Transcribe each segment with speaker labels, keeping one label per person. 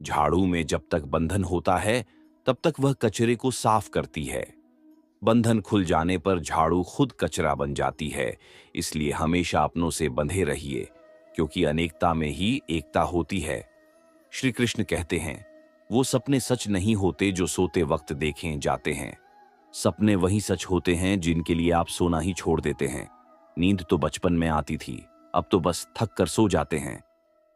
Speaker 1: झाड़ू में जब तक बंधन होता है तब तक वह कचरे को साफ करती है। बंधन खुल जाने पर झाड़ू खुद कचरा बन जाती है। इसलिए हमेशा अपनों से बंधे रहिए, क्योंकि अनेकता में ही एकता होती है। श्री कृष्ण कहते हैं, वो सपने सच नहीं होते जो सोते वक्त देखें जाते हैं। सपने वही सच होते हैं जिनके लिए आप सोना ही छोड़ देते हैं। नींद तो बचपन में आती थी, अब तो बस थक कर सो जाते हैं।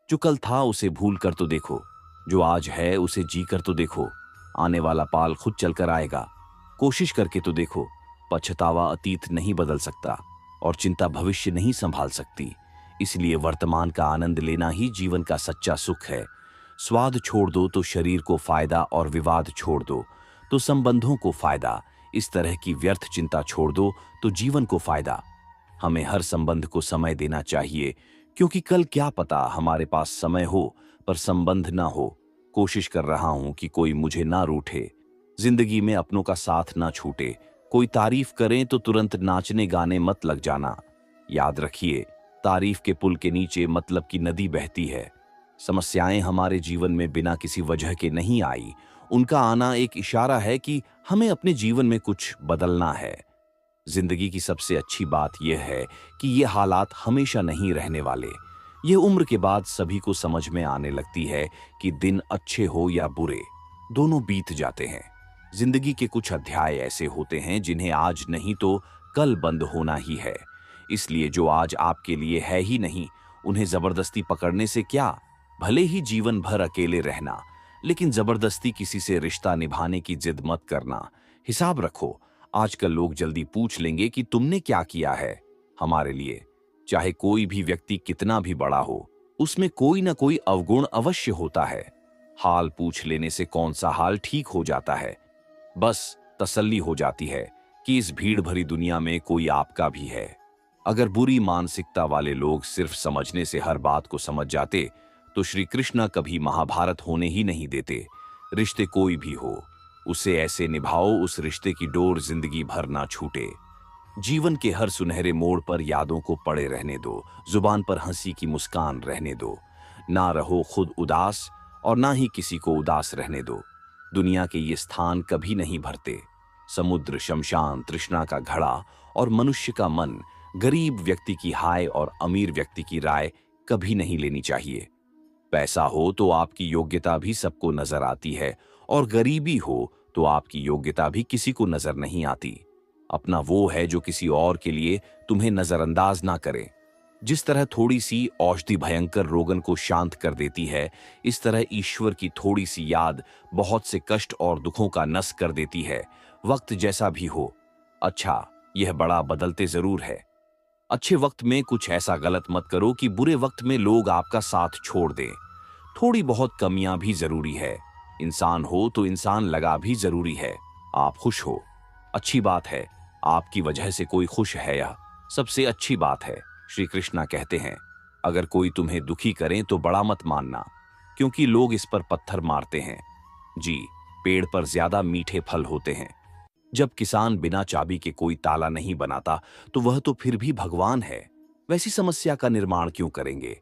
Speaker 1: जो कल था उसे भूल कर तो देखो, जो आज है उसे जी कर तो देखो। आने वाला पाल खुद चलकर आएगा, कोशिश करके तो देखो। पछतावा अतीत नहीं बदल सकता और चिंता भविष्य नहीं संभाल सकती। इसलिए वर्तमान का आनंद लेना ही जीवन का सच्चा सुख है। स्वाद छोड़ दो तो शरीर को फायदा, और विवाद छोड़ दो तो संबंधों को फायदा। इस तरह की व्यर्थ चिंता छोड़ दो तो जीवन को फायदा। हमें हर संबंध को समय देना चाहिए, क्योंकि कल क्या पता हमारे पास समय हो पर संबंध ना हो। कोशिश कर रहा हूं कि कोई मुझे ना रूठे, जिंदगी में अपनों का साथ ना छूटे। कोई तारीफ करें तो तुरंत नाचने गाने मत लग जाना। याद रखिए, तारीफ के पुल के नीचे मतलब की नदी बहती है। समस्याएं हमारे जीवन में बिना किसी वजह के नहीं आई। उनका आना एक इशारा है कि हमें अपने जीवन में कुछ बदलना है। जिंदगी की सबसे अच्छी बात यह है कि ये हालात हमेशा नहीं रहने वाले। ये उम्र के बाद सभी को समझ में आने लगती है कि दिन अच्छे हो या बुरे, दोनों बीत जाते हैं। जिंदगी के कुछ अध्याय ऐसे होते हैं जिन्हें आज नहीं तो कल बंद होना ही है। इसलिए जो आज आपके लिए है ही नहीं, उन्हें जबरदस्ती पकड़ने से क्या। भले ही जीवन भर अकेले रहना, लेकिन जबरदस्ती किसी से रिश्ता निभाने की जिद मत करना। हिसाब रखो, आजकल लोग जल्दी पूछ लेंगे कि तुमने क्या किया है हमारे लिए। चाहे कोई भी व्यक्ति कितना भी बड़ा हो, उसमें कोई ना कोई अवगुण अवश्य होता है। हाल पूछ लेने से कौन सा हाल ठीक हो जाता है। बस तसल्ली हो जाती है कि इस भीड़ भरी दुनिया में कोई आपका भी है। अगर बुरी मानसिकता वाले लोग सिर्फ समझने से हर बात को समझ जाते तो श्री कृष्ण कभी महाभारत होने ही नहीं देते। रिश्ते कोई भी हो, उसे ऐसे निभाओ उस रिश्ते की डोर जिंदगी भर ना छूटे। जीवन के हर सुनहरे मोड़ पर यादों को पड़े रहने दो, जुबान पर हंसी की मुस्कान रहने दो। ना रहो खुद उदास और ना ही किसी को उदास रहने दो। दुनिया के ये स्थान कभी नहीं भरते। समुद्र, शमशान, तृष्णा का घड़ा और मनुष्य का मन। गरीब व्यक्ति की हाय और अमीर व्यक्ति की राय कभी नहीं लेनी चाहिए। पैसा हो तो आपकी योग्यता भी सबको नजर आती है, और गरीबी हो तो आपकी योग्यता भी किसी को नजर नहीं आती। अपना वो है जो किसी और के लिए तुम्हें नजरअंदाज ना करे। जिस तरह थोड़ी सी औषधि भयंकर रोगन को शांत कर देती है, इस तरह ईश्वर की थोड़ी सी याद बहुत से कष्ट और दुखों का नस कर देती है। वक्त जैसा भी हो, अच्छा यह बड़ा बदलते जरूर है। अच्छे वक्त में कुछ ऐसा गलत मत करो कि बुरे वक्त में लोग आपका साथ छोड़ दें। थोड़ी बहुत कमियां भी जरूरी है। इंसान हो तो इंसान लगा भी जरूरी है। आप खुश हो, अच्छी बात है। आपकी वजह से कोई खुश है, यह सबसे अच्छी बात है। श्री कृष्णा कहते हैं, अगर कोई तुम्हें दुखी करे तो बड़ा मत मानना, क्योंकि लोग इस पर पत्थर मारते हैं। जी, पेड़ पर ज्यादा मीठे फल होते हैं। जब किसान बिना चाबी के कोई ताला नहीं बनाता तो वह तो फिर भी भगवान है। वैसी समस्या का निर्माण क्यों करेंगे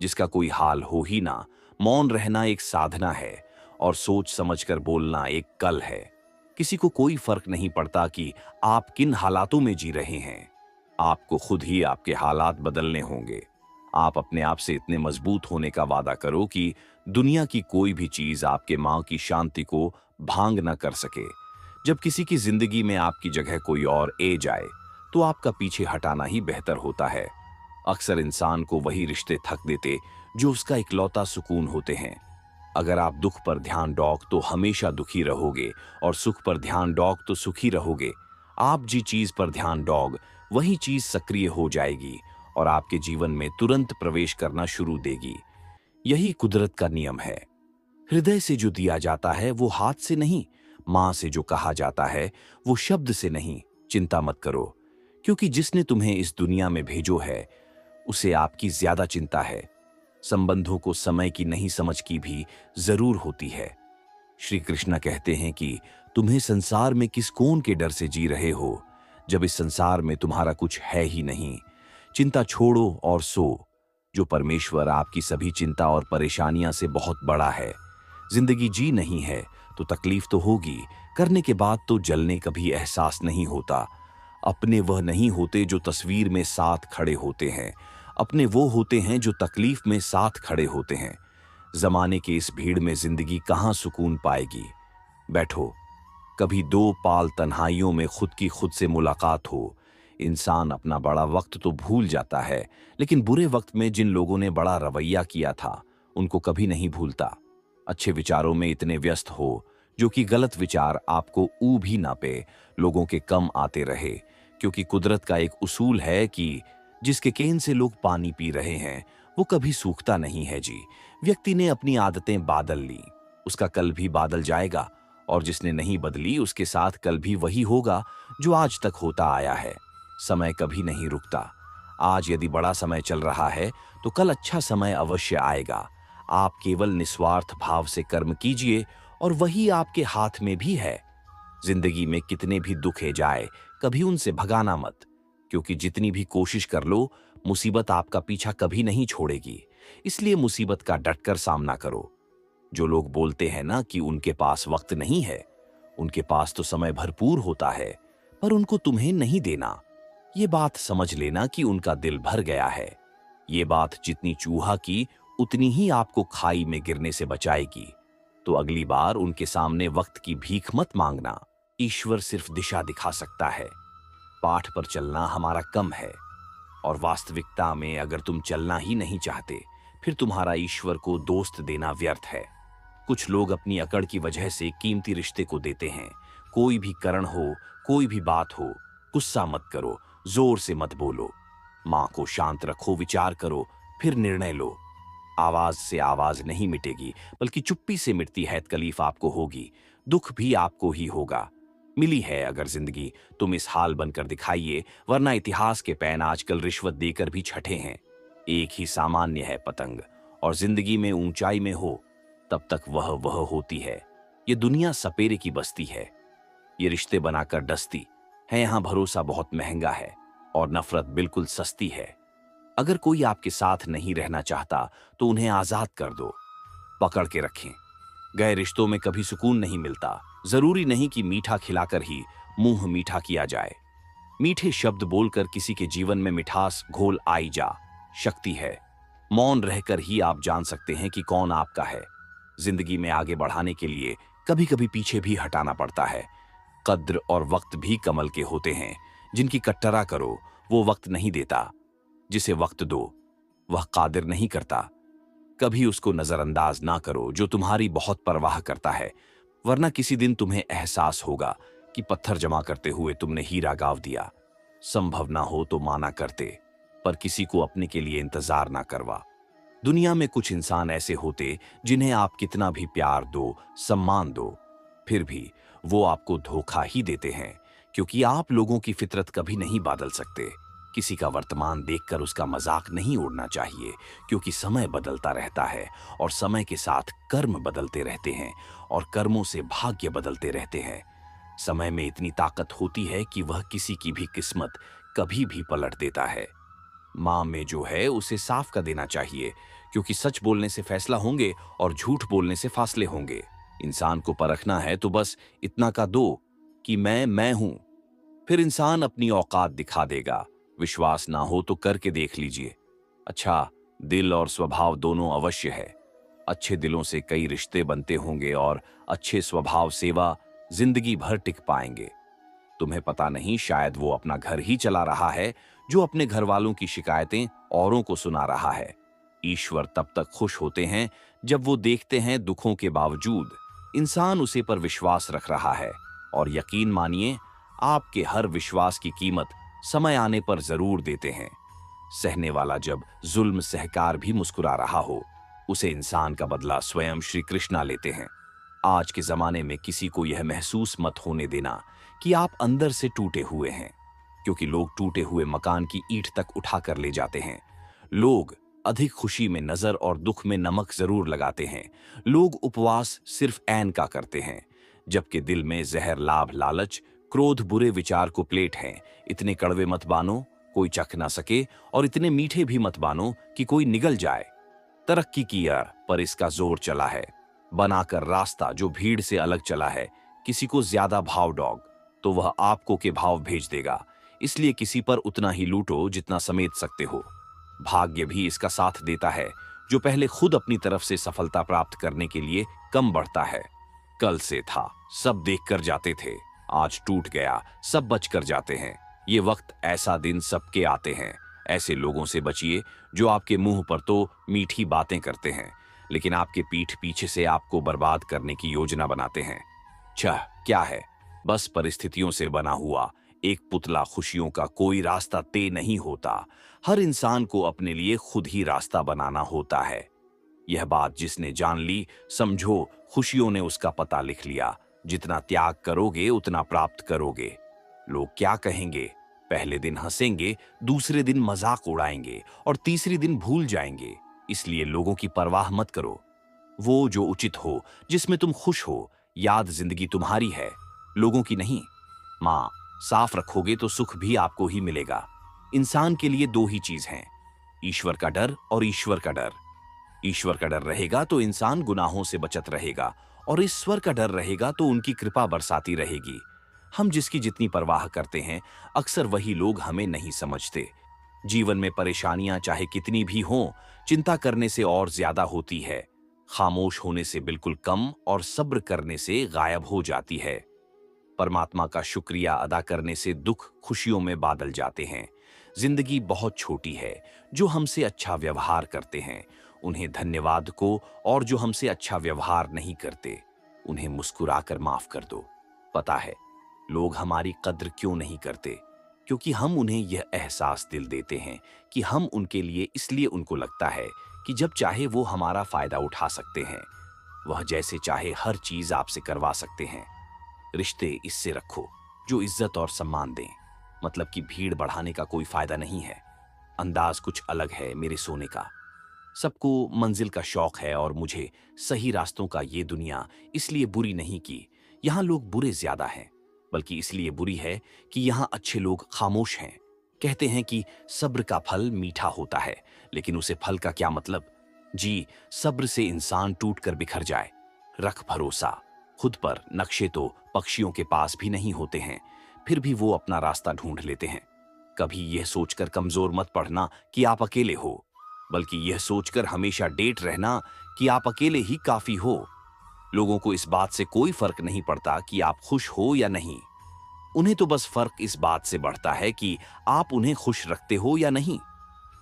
Speaker 1: जिसका कोई हाल हो ही ना। मौन रहना एक साधना है और सोच समझकर बोलना एक कल है। किसी को कोई फर्क नहीं पड़ता कि आप किन हालातों में जी रहे हैं। आपको खुद ही आपके हालात बदलने होंगे। आप अपने आप से इतने मजबूत होने का वादा करो कि दुनिया की कोई भी चीज आपके मां की शांति को भांग न कर सके। जब किसी की जिंदगी में आपकी जगह कोई और ए जाए तो आपका पीछे हटाना ही बेहतर होता है। अक्सर इंसान को वही रिश्ते थक देते जो उसका इकलौता सुकून होते हैं। अगर आप दुख पर ध्यान डोग तो हमेशा दुखी रहोगे, और सुख पर ध्यान डोग तो सुखी रहोगे। आप जी चीज पर ध्यान डोग, वही चीज सक्रिय हो जाएगी और आपके जीवन में तुरंत प्रवेश करना शुरू देगी। यही कुदरत का नियम है। हृदय से जो दिया जाता है वो हाथ से नहीं, मां से जो कहा जाता है वो शब्द से नहीं। चिंता मत करो, क्योंकि जिसने तुम्हें इस दुनिया में भेजो है उसे आपकी ज्यादा चिंता है। संबंधों को समय की नहीं समझ की भी जरूर होती है। श्री कृष्णा कहते हैं कि तुम्हें संसार में किस कौन के डर से जी रहे हो, जब इस संसार में तुम्हारा कुछ है ही नहीं। चिंता छोड़ो और सो। जो परमेश्वर आपकी सभी चिंता और परेशानियां से बहुत बड़ा है। जिंदगी जी नहीं है तो तकलीफ तो होगी, करने के बाद तो जलने कभी एहसास नहीं होता। अपने वह नहीं होते जो तस्वीर में साथ खड़े होते हैं, अपने वो होते हैं जो तकलीफ में साथ खड़े होते हैं। जमाने के इस भीड़ में जिंदगी कहाँ सुकून पाएगी। बैठो, कभी दो पाल तन्हाइयों में खुद की खुद से मुलाकात हो। इंसान अपना बड़ा वक्त तो भूल जाता है, लेकिन बुरे वक्त में जिन लोगों ने बड़ा रवैया किया था उनको कभी नहीं भूलता। अच्छे विचारों में इतने व्यस्त हो जो कि गलत विचार आपको ऊ भी ना पे, लोगों के कम आते रहे। क्योंकि कुदरत का एक उसूल है कि जिसके केन से लोग पानी पी रहे हैं वो कभी सूखता नहीं है जी। व्यक्ति ने अपनी आदतें बादल ली, उसका कल भी बादल जाएगा, और जिसने नहीं बदली उसके साथ कल भी वही होगा जो आज तक होता आया है। समय कभी नहीं रुकता। आज यदि बड़ा समय चल रहा है तो कल अच्छा समय अवश्य आएगा। आप केवल निस्वार्थ भाव से कर्म कीजिए और वही आपके हाथ में भी है। जिंदगी में कितने भी दुखे जाए, कभी उनसे भगाना मत, क्योंकि जितनी भी कोशिश कर लो मुसीबत आपका पीछा कभी नहीं छोड़ेगी। इसलिए मुसीबत का डटकर सामना करो। जो लोग बोलते हैं ना कि उनके पास वक्त नहीं है, उनके पास तो समय भरपूर होता है, पर उनको तुम्हें नहीं देना। ये बात समझ लेना कि उनका दिल भर गया है। ये बात जितनी चूहा की उतनी ही आपको खाई में गिरने से बचाएगी। तो अगली बार उनके सामने वक्त की भीख मत मांगना। ईश्वर सिर्फ दिशा दिखा सकता है, पाठ पर चलना हमारा कम है। और वास्तविकता में अगर तुम चलना ही नहीं चाहते, फिर तुम्हारा ईश्वर को दोस्त देना व्यर्थ है। कुछ लोग अपनी अकड़ की वजह से कीमती रिश्ते को देते हैं। कोई भी कारण हो, कोई भी बात हो, गुस्सा मत करो, जोर से मत बोलो। मां को शांत रखो, विचार करो, फिर निर्णय लो। आवाज से आवाज नहीं मिटेगी, बल्कि चुप्पी से मिटती है तकलीफ आपको होगी, दुख भी आपको ही होगा। मिली है अगर जिंदगी, तुम इस हाल बनकर दिखाइए, वरना इतिहास के पैन आजकल रिश्वत देकर भी छठे हैं। एक ही सामान्य है पतंग, और जिंदगी में ऊंचाई में हो तब तक वह होती है। ये दुनिया सपेरे की बस्ती है, ये रिश्ते बनाकर डसती है। यहां भरोसा बहुत महंगा है और नफरत बिल्कुल सस्ती है। अगर कोई आपके साथ नहीं रहना चाहता तो उन्हें आजाद कर दो, पकड़ के रखें। गए रिश्तों में कभी सुकून नहीं मिलता। जरूरी नहीं कि मीठा खिलाकर ही मुंह मीठा किया जाए। मीठे शब्द बोलकर किसी के जीवन में मिठास घोल आई जा शक्ति है। मौन रहकर ही आप जान सकते हैं कि कौन आपका है। जिंदगी में आगे बढ़ाने के लिए कभी कभी पीछे भी हटाना पड़ता है। कद्र और वक्त भी कमल के होते हैं। जिनकी कट्टरा करो वो वक्त नहीं देता, जिसे वक्त दो वह कादिर नहीं करता। कभी उसको नजरअंदाज ना करो जो तुम्हारी बहुत परवाह करता है, वरना किसी दिन तुम्हें एहसास होगा कि पत्थर जमा करते हुए तुमने हीरा गाव दिया। संभव ना हो तो माना करते, पर किसी को अपने के लिए इंतजार ना करवा। दुनिया में कुछ इंसान ऐसे होते जिन्हें आप कितना भी प्यार दो, सम्मान दो, फिर भी वो आपको धोखा ही देते हैं, क्योंकि आप लोगों की फितरत कभी नहीं बदल सकते। किसी का वर्तमान देखकर उसका मजाक नहीं उड़ना चाहिए, क्योंकि समय बदलता रहता है और समय के साथ कर्म बदलते रहते हैं और कर्मों से भाग्य बदलते रहते हैं। समय में इतनी ताकत होती है कि वह किसी की भी किस्मत कभी भी पलट देता है। मां में जो है उसे साफ कर देना चाहिए, क्योंकि सच बोलने से फैसला होंगे और झूठ बोलने से फासले होंगे। इंसान को परखना है तो बस इतना का दो कि मैं हूं, फिर इंसान अपनी औकात दिखा देगा। विश्वास ना हो तो करके देख लीजिए। अच्छा, दिल और स्वभाव दोनों अवश्य है। अच्छे दिलों से कई रिश्ते बनते होंगे और अच्छे स्वभाव सेवा जिंदगी भर टिक पाएंगे। तुम्हें पता नहीं, शायद वो अपना घर ही चला रहा है जो अपने घर वालों की शिकायतें औरों को सुना रहा है। ईश्वर तब तक खुश होते हैं जब वो देखते हैं दुखों के बावजूद इंसान उसे पर विश्वास रख रहा है। और यकीन मानिए, आपके हर विश्वास की कीमत समय आने पर जरूर देते हैं। सहने वाला जब जुल्म सहकार भी मुस्कुरा रहा हो, उसे इंसान का बदला स्वयं श्री कृष्णा लेते हैं। आज के जमाने में किसी को यह महसूस मत होने देना कि आप अंदर से टूटे हुए हैं, क्योंकि लोग टूटे हुए मकान की ईंट तक उठा कर ले जाते हैं। लोग अधिक खुशी में नजर और दुख में नमक जरूर लगाते हैं। लोग उपवास सिर्फ ऐन का करते हैं, जबकि दिल में जहर, लाभ, लालच, क्रोध, बुरे विचार को प्लेट हैं। इतने कड़वे मत बानो कोई चख ना सके, और इतने मीठे भी मत बानो कि कोई निगल जाए। तरक्की किया पर इसका जोर चला है। बनाकर रास्ता जो भीड़ से अलग चला है, किसी को ज्यादा भाव डॉग, तो वह आपको के भाव भेज देगा। इसलिए किसी पर उतना ही लूटो जितना समेट सकते हो। भाग्य भी इसका साथ देता है, जो पहले खुद अपनी तरफ से सफलता प्राप्त करने के लिए कम बढ़ता है। कल से था, सब देख कर जाते थे, आज टूट गया, सब बच कर जाते हैं। ये वक्त ऐसा दिन सबके आते हैं। ऐसे लोगों से बचिए जो आपके मुंह पर तो मीठी बातें करते हैं, लेकिन आपके पीठ पीछे से आपको बर्बाद करने की योजना बनाते हैं। क्या है, बस परिस्थितियों से बना हुआ एक पुतला। खुशियों का कोई रास्ता तय नहीं होता। हर इंसान को अपने लिए खुद ही रास्ता बनाना होता है। यह बात जिसने जान ली, समझो खुशियों ने उसका पता लिख लिया। जितना त्याग करोगे उतना प्राप्त करोगे। लोग क्या कहेंगे? पहले दिन हंसेंगे, दूसरे दिन मजाक उड़ाएंगे और तीसरे दिन भूल जाएंगे। इसलिए लोगों की परवाह मत करो। वो जो उचित हो, जिसमें तुम खुश हो। याद जिंदगी तुम्हारी है, लोगों की नहीं। माँ, साफ रखोगे तो सुख भी आपको ही मिलेगा। इंसान के लिए दो ही चीज हैं, ईश्वर का डर और ईश्वर का डर। ईश्वर का डर रहेगा तो इंसान गुनाहों से बचत रहेगा, और ईश्वर का डर रहेगा तो उनकी कृपा बरसाती रहेगी। हम जिसकी जितनी परवाह करते हैं, अक्सर वही लोग हमें नहीं समझते। जीवन में परेशानियां चाहे कितनी भी हों, चिंता करने से और ज्यादा होती है। खामोश होने से बिल्कुल कम और सब्र करने से गायब हो जाती है। परमात्मा का शुक्रिया अदा करने से दुख खुशियों में बादल जाते हैं। जिंदगी बहुत छोटी है। जो हमसे अच्छा व्यवहार करते हैं उन्हें धन्यवाद को, और जो हमसे अच्छा व्यवहार नहीं करते उन्हें मुस्कुराकर माफ कर दो। पता है लोग हमारी कद्र क्यों नहीं करते? क्योंकि हम उन्हें यह एहसास दिल देते हैं कि हम उनके लिए, इसलिए उनको लगता है कि जब चाहे वो हमारा फायदा उठा सकते हैं। वह जैसे चाहे हर चीज आपसे करवा सकते हैं। रिश्ते इससे रखो जो इज्जत और सम्मान दें। मतलब कि भीड़ बढ़ाने का कोई फायदा नहीं है। अंदाज कुछ अलग है मेरे सोने का। सबको मंजिल का शौक है, और मुझे सही रास्तों का ये दुनिया इसलिए बुरी नहीं की यहाँ लोग बुरे ज्यादा हैं, बल्कि इसलिए बुरी है कि यहाँ अच्छे लोग खामोश हैं। कहते हैं कि सब्र का फल मीठा होता है, लेकिन उसे फल का क्या मतलब? जी, सब्र से इंसान टूट कर बिखर जाए। रख भरोसा खुद पर। नक्शे तो पक्षियों के पास भी नहीं होते हैं, फिर भी वो अपना रास्ता ढूंढ लेते हैं। कभी यह सोचकर कमजोर मत पड़ना कि आप अकेले हो, बल्कि यह सोचकर हमेशा डेट रहना कि आप अकेले ही काफी हो। लोगों को इस बात से कोई फर्क नहीं पड़ता कि आप खुश हो या नहीं। उन्हें तो बस फर्क इस बात से पड़ता है कि आप उन्हें खुश रखते हो या नहीं।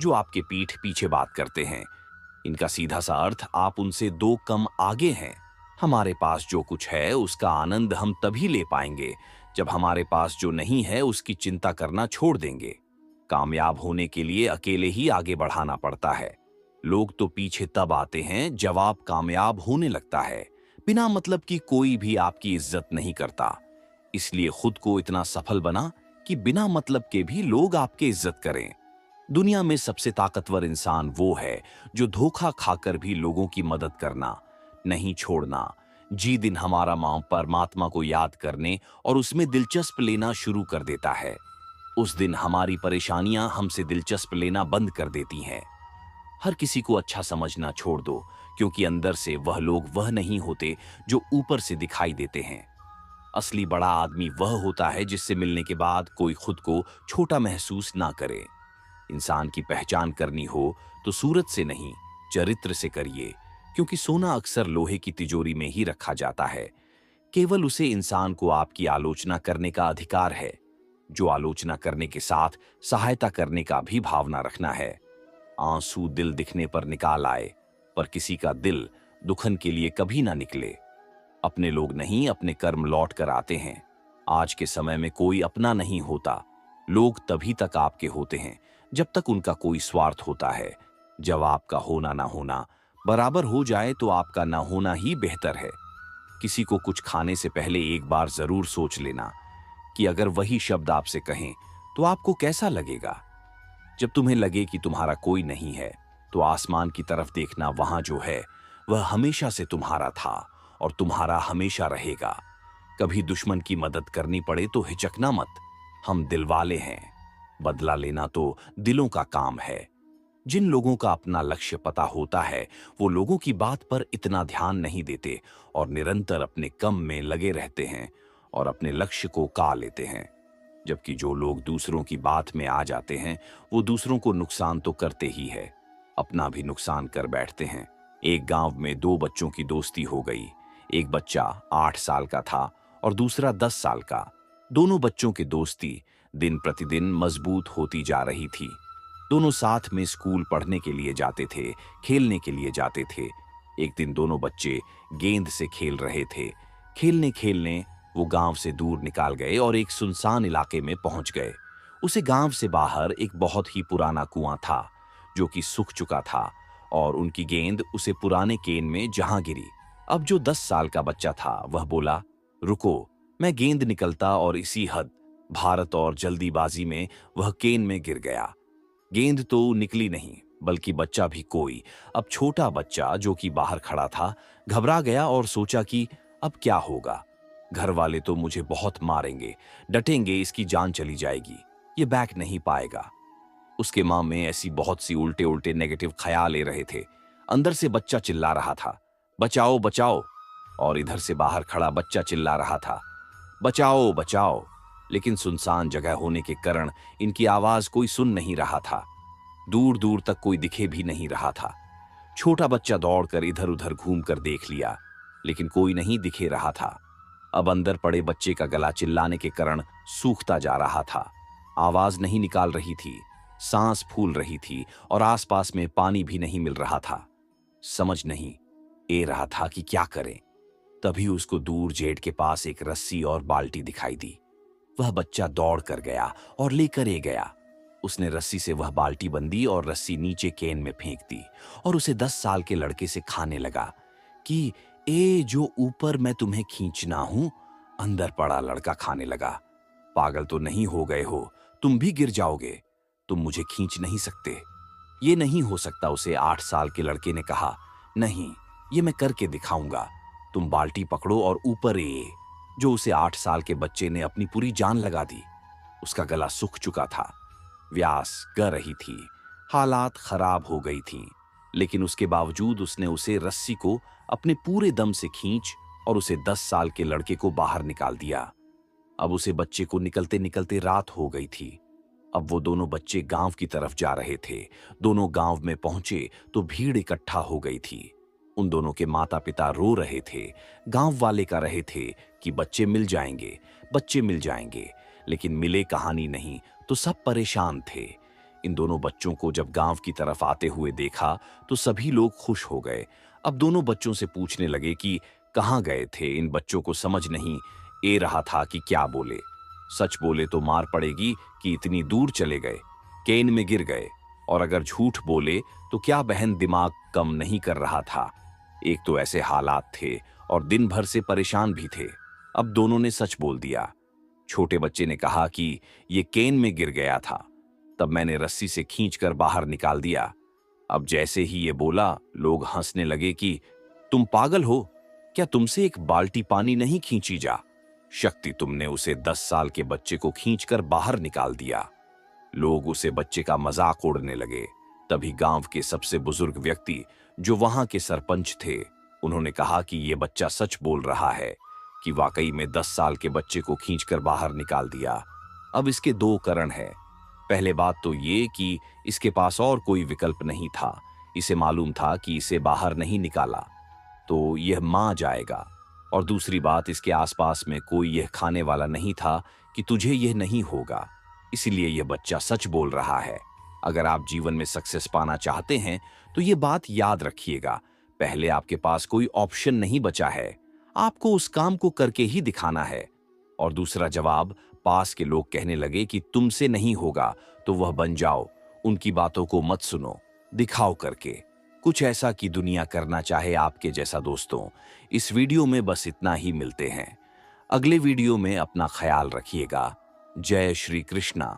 Speaker 1: जो आपके पीठ पीछे बात करते हैं, इनका सीधा सा अर्थ आप उनसे दो कम आगे हैं। हमारे पास जो कुछ है उसका आनंद हम तभी ले पाएंगे जब हमारे पास जो नहीं है उसकी चिंता करना छोड़ देंगे। कामयाब होने के लिए अकेले ही आगे बढ़ाना पड़ता है। लोग तो पीछे तब आते हैं जब आप कामयाब होने लगता है। बिना मतलब कि कोई भी आपकी इज्जत नहीं करता। इसलिए खुद को इतना सफल बना कि बिना मतलब के भी लोग आपकी इज्जत करें। दुनिया में सबसे ताकतवर इंसान वो है जो धोखा खाकर भी लोगों की मदद करना नहीं छोड़ना। जी दिन हमारा मां परमात्मा को याद करने और उसमें दिलचस्प लेना शुरू कर देता है, उस दिन हमारी परेशानियां हमसे दिलचस्प लेना बंद कर देती हैं। हर किसी को अच्छा समझना छोड़ दो, क्योंकि अंदर से वह लोग वह नहीं होते जो ऊपर से दिखाई देते हैं। असली बड़ा आदमी वह होता है जिससे मिलने के बाद कोई खुद को छोटा महसूस ना करे। इंसान की पहचान करनी हो तो सूरत से नहीं, चरित्र से करिए, क्योंकि सोना अक्सर लोहे की तिजोरी में ही रखा जाता है। केवल उसे इंसान को आपकी आलोचना करने का अधिकार है, जो आलोचना करने के साथ सहायता करने का भी भावना रखना है। आंसू दिल दिखने पर निकाल आए, पर किसी का दिल दुखन के लिए कभी ना निकले। अपने लोग नहीं, अपने कर्म लौट कर आते हैं। आज के समय में कोई अपना नहीं होता। लोग तभी तक आपके होते हैं जब तक उनका कोई स्वार्थ होता है। जब आपका होना ना होना बराबर हो जाए तो आपका ना होना ही बेहतर है। किसी को कुछ खाने से पहले एक बार जरूर सोच लेना कि अगर वही शब्द आपसे कहें तो आपको कैसा लगेगा। जब तुम्हें लगे कि तुम्हारा कोई नहीं है तो आसमान की तरफ देखना, वहां जो है वह हमेशा से तुम्हारा था और तुम्हारा हमेशा रहेगा। कभी दुश्मन की मदद करनी पड़े तो हिचकना मत। हम दिलवाले हैं, बदला लेना तो दिलों का काम है। जिन लोगों का अपना लक्ष्य पता होता है, वो लोगों की बात पर इतना ध्यान नहीं देते और निरंतर अपने काम में लगे रहते हैं और अपने लक्ष्य को पा लेते हैं। जबकि जो लोग दूसरों की बात में आ जाते हैं, वो दूसरों को नुकसान तो करते ही है, अपना भी नुकसान कर बैठते हैं। एक गांव में दो बच्चों की दोस्ती हो गई। एक बच्चा 8 साल का था और दूसरा 10 साल का। दोनों बच्चों की दोस्ती दिन प्रतिदिन मजबूत होती जा रही थी। दोनों साथ में स्कूल पढ़ने के लिए जाते थे, खेलने के लिए जाते थे। एक दिन दोनों बच्चे गेंद से खेल रहे थे। खेलने खेलने वो गांव से दूर निकाल गए और एक सुनसान इलाके में पहुंच गए। उसे गांव से बाहर एक बहुत ही पुराना कुआं था, जो कि सूख चुका था, और उनकी गेंद उसे पुराने केन में जहां गिरी। अब जो 10 साल का बच्चा था वह बोला, रुको, मैं गेंद निकलता, और इसी हद भारत और जल्दीबाजी में वह केन में गिर गया। गेंद तो निकली नहीं, बल्कि बच्चा भी कोई। अब छोटा बच्चा जो कि बाहर खड़ा था घबरा गया और सोचा कि अब क्या होगा। घर वाले तो मुझे बहुत मारेंगे, डटेंगे, इसकी जान चली जाएगी, ये बैक नहीं पाएगा। उसके मां में ऐसी बहुत सी उल्टे उल्टे नेगेटिव ख्याल ले रहे थे। अंदर से बच्चा चिल्ला रहा था, बचाओ बचाओ, और इधर से बाहर खड़ा बच्चा चिल्ला रहा था, बचाओ बचाओ। लेकिन सुनसान जगह होने के कारण इनकी आवाज कोई सुन नहीं रहा था। दूर दूर तक कोई दिखे भी नहीं रहा था। छोटा बच्चा दौड़कर इधर उधर घूम कर देख लिया, लेकिन कोई नहीं दिखे रहा था। अब अंदर पड़े बच्चे का गला चिल्लाने के कारण सूखता जा रहा था। आवाज नहीं निकाल रही थी, सांस फूल रही थी, और आसपास में पानी भी नहीं मिल रहा था। समझ नहीं ए रहा था कि क्या करे। तभी उसको दूर जेठ के पास एक रस्सी और बाल्टी दिखाई दी। वह बच्चा दौड़ कर गया और लेकर ए गया। उसने रस्सी से वह बाल्टी बंधी और रस्सी नीचे केन में फेंक दी, और उसे 10 साल के लड़के से खाने लगा कि ए जो ऊपर मैं तुम्हें खींचना हूं। अंदर पड़ा लड़का खाने लगा, पागल तो नहीं हो गए हो, तुम भी गिर जाओगे, तुम मुझे खींच नहीं सकते। ये नहीं हो सकता, उसे 8 साल के लड़के ने कहा। नहीं, ये मैं करके दिखाऊंगा, तुम बाल्टी पकड़ो और ऊपर ए। जो उसे 8 साल के बच्चे ने अपनी पूरी जान लगा दी। उसका गला सूख चुका था, व्यास कर रही थी, हालात खराब हो गई थी, लेकिन उसके बावजूद उसने उसे रस्सी को अपने पूरे दम से खींच और उसे 10 साल के लड़के को बाहर निकाल दिया। अब उसे बच्चे को निकलते निकलते रात हो गई थी। अब वो दोनों बच्चे गांव की तरफ जा रहे थे। दोनों गांव में पहुंचे तो भीड़ इकट्ठा हो गई थी। उन दोनों के माता पिता रो रहे थे। गांव वाले कह रहे थे कि बच्चे मिल जाएंगे, बच्चे मिल जाएंगे, लेकिन मिले कहानी नहीं, तो सब परेशान थे। इन दोनों बच्चों को जब गांव की तरफ आते हुए देखा तो सभी लोग खुश हो गए। अब दोनों बच्चों से पूछने लगे कि कहाँ गए थे। इन बच्चों को समझ नहीं ए रहा था कि क्या बोले। सच बोले तो मार पड़ेगी कि इतनी दूर चले गए, केन में गिर गए, और अगर झूठ बोले तो क्या बहन दिमाग कम नहीं कर रहा था। एक तो ऐसे हालात थे और दिन भर से परेशान भी थे। अब दोनों ने सच बोल दिया। छोटे बच्चे ने कहा कि ये केन में गिर गया था, तब मैंने रस्सी से खींचकर बाहर निकाल दिया। अब जैसे ही ये बोला, लोग हंसने लगे कि तुम पागल हो क्या, तुमसे एक बाल्टी पानी नहीं खींची जा, शक्ति तुमने उसे 10 साल के बच्चे को खींचकर बाहर निकाल दिया। लोग उसे बच्चे का मजाक उड़ने लगे। तभी गांव के सबसे बुजुर्ग व्यक्ति जो वहां के सरपंच थे, उन्होंने कहा कि यह बच्चा सच बोल रहा है कि वाकई में 10 साल के बच्चे को खींचकर बाहर निकाल दिया। अब इसके दो कारण हैं। पहले बात तो ये कि इसके पास और कोई विकल्प नहीं था। इसे मालूम था कि इसे बाहर नहीं निकाला तो यह मां जाएगा, और दूसरी बात, इसके आसपास में कोई यह खाने वाला नहीं था कि तुझे यह नहीं होगा। इसीलिए यह बच्चा सच बोल रहा है। अगर आप जीवन में सक्सेस पाना चाहते हैं तो यह बात याद रखिएगा, पहले आपके पास कोई ऑप्शन नहीं बचा है, आपको उस काम को करके ही दिखाना है। और दूसरा जवाब, पास के लोग कहने लगे कि तुमसे नहीं होगा तो वह बन जाओ, उनकी बातों को मत सुनो, दिखाओ करके कुछ ऐसा कि दुनिया करना चाहे आपके जैसा। दोस्तों, इस वीडियो में बस इतना ही, मिलते हैं अगले वीडियो में। अपना ख्याल रखिएगा। जय श्री कृष्णा।